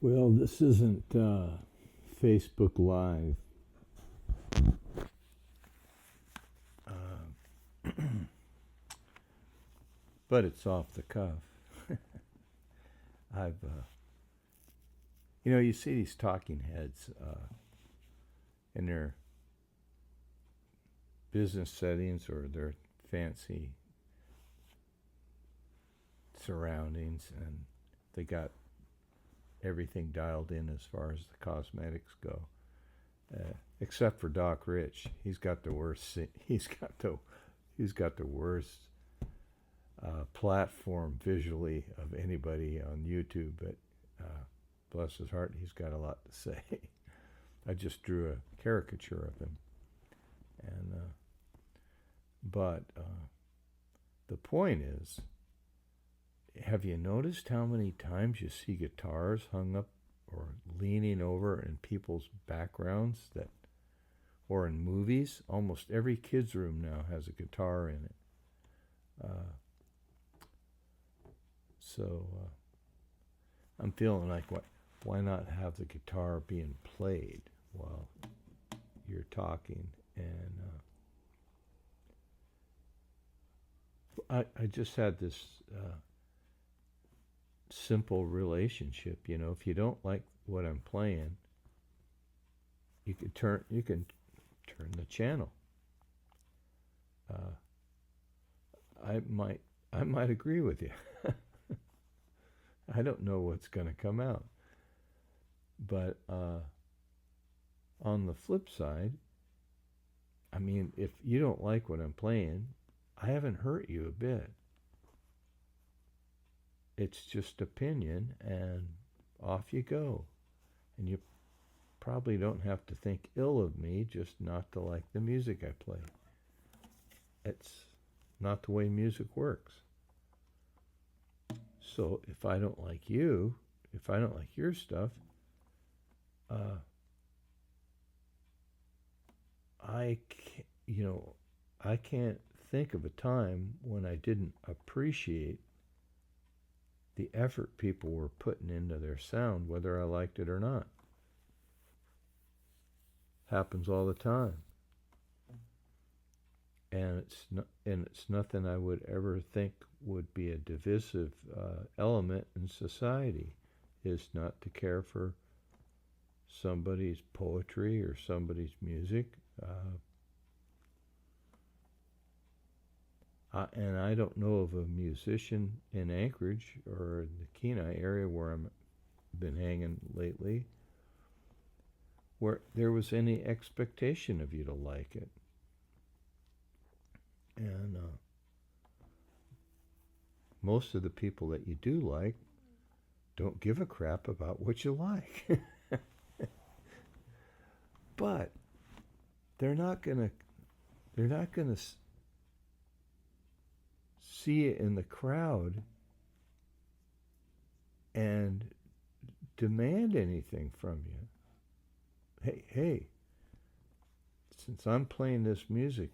Well, this isn't Facebook Live, but it's off the cuff. I've, you see these talking heads in their business settings or their fancy surroundings, and they got everything dialed in as far as the cosmetics go. Except for Doc Rich, he's got the worst. He's got the worst platform visually of anybody on YouTube. But bless his heart, he's got a lot to say. I just drew a caricature of him, and but the point is, have you noticed how many times you see guitars hung up or leaning over in people's backgrounds that, or in movies? Almost every kid's room now has a guitar in it. So I'm feeling like, why not have the guitar being played while you're talking? And I just had this simple relationship. If you don't like what I'm playing, you can turn the channel. I might agree with you. I don't know what's going to come out, but on the flip side, I mean, if you don't like what I'm playing, I haven't hurt you a bit. It's just opinion, and off you go. And you probably don't have to think ill of me just not to like the music I play. It's not the way music works. So if I don't like you, if I don't like your stuff, I I can't think of a time when I didn't appreciate the effort people were putting into their sound, whether I liked it or not. Happens all the time. And it's nothing I would ever think would be a divisive element in society, is not to care for somebody's poetry or somebody's music. And I don't know of a musician in Anchorage or the Kenai area where I've been hanging lately where there was any expectation of you to like it. And most of the people that you do like don't give a crap about what you like. But they're not gonna see it in the crowd and demand anything from you. Hey, since I'm playing this music,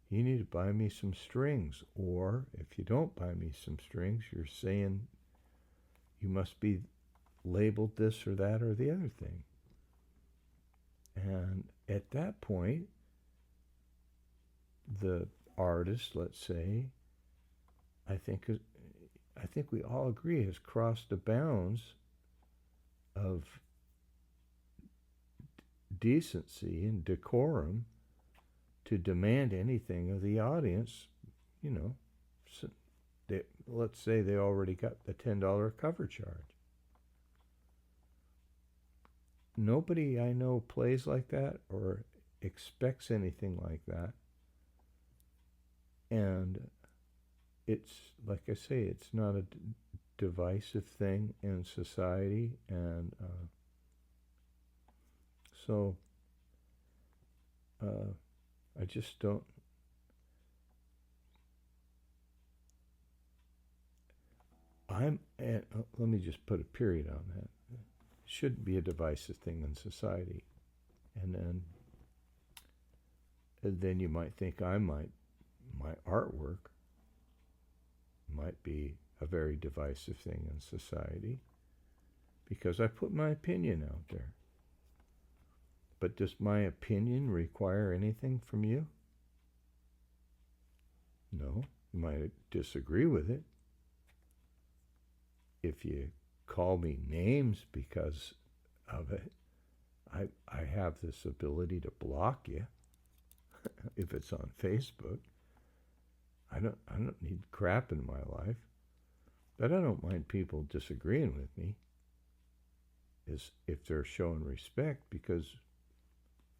you need to buy me some strings. Or if you don't buy me some strings, you're saying you must be labeled this or that or the other thing. And at that point, the artist, let's say, I think we all agree has crossed the bounds of decency and decorum to demand anything of the audience. So let's say they already got the $10 cover charge. Nobody I know plays like that or expects anything like that. And it's, like I say, it's not a divisive thing in society. And so I just don't. Let me just put a period on that. It shouldn't be a divisive thing in society. And then you might think my artwork might be a very divisive thing in society. because I put my opinion out there. But does my opinion require anything from you? No. You might disagree with it. If you call me names because of it, I have this ability to block you if it's on Facebook. I don't need crap in my life. But I don't mind people disagreeing with me, is if they're showing respect, because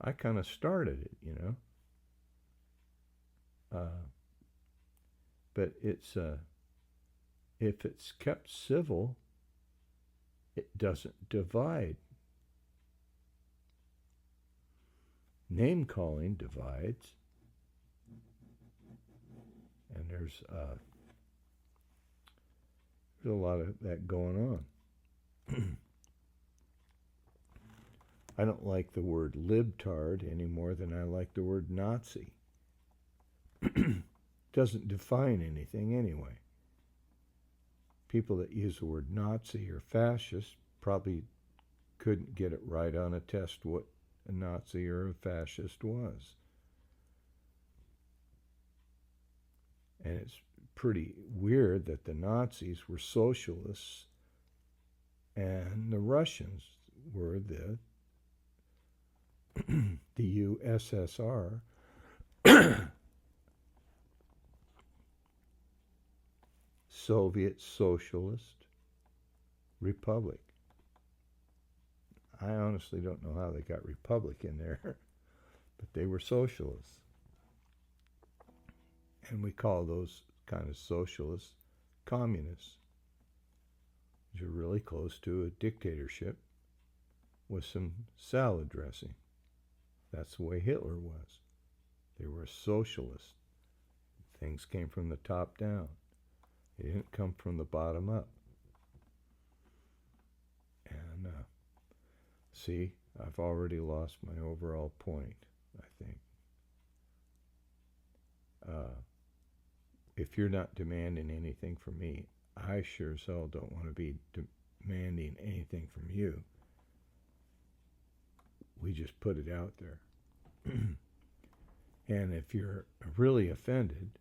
I kind of started it, you know. But it's if it's kept civil, it doesn't divide. Name calling divides, and there's a lot of that going on. I don't like the word libtard any more than I like the word Nazi. Doesn't define anything anyway. People that use the word Nazi or fascist probably couldn't get it right on a test what a Nazi or a fascist was. And it's pretty weird that the Nazis were socialists and the Russians were the USSR. Soviet Socialist Republic. I honestly don't know how they got Republic in there, but they were socialists. And we call those kind of socialists communists. You're really close to a dictatorship with some salad dressing. That's the way Hitler was. They were a socialist. Things came from the top down. They didn't come from the bottom up. And see, I've already lost my overall point, I think. If you're not demanding anything from me, I sure as hell don't want to be demanding anything from you. We just put it out there. And if you're really offended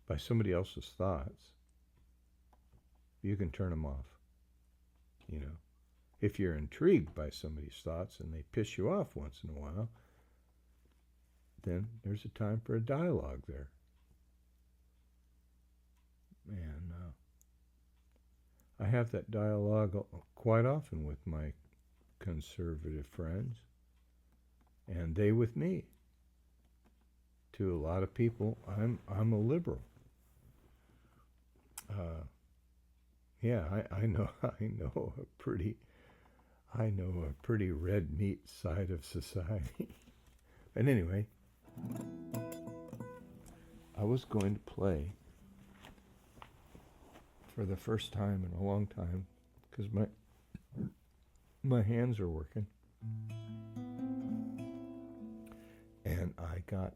by somebody else's thoughts, you can turn them off. You know, if you're intrigued by somebody's thoughts and they piss you off once in a while, then there's a time for a dialogue there. And I have that dialogue quite often with my conservative friends, and they with me. To a lot of people, I'm a liberal. I know a pretty red meat side of society. But anyway, I was going to play for the first time in a long time because my hands are working, and I got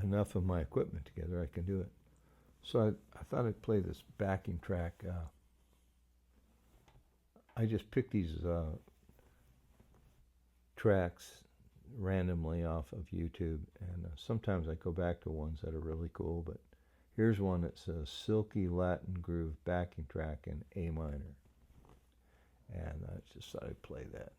enough of my equipment together I can do it. So I thought I'd play this backing track. I just picked these tracks randomly off of YouTube, and sometimes I go back to ones that are really cool, but here's one that's a silky Latin groove backing track in A minor, and I just thought I'd play that.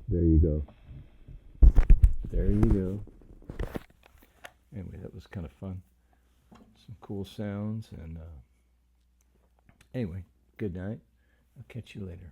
There you go. There you go. Anyway, that was kind of fun. Some cool sounds. And anyway, good night. I'll catch you later.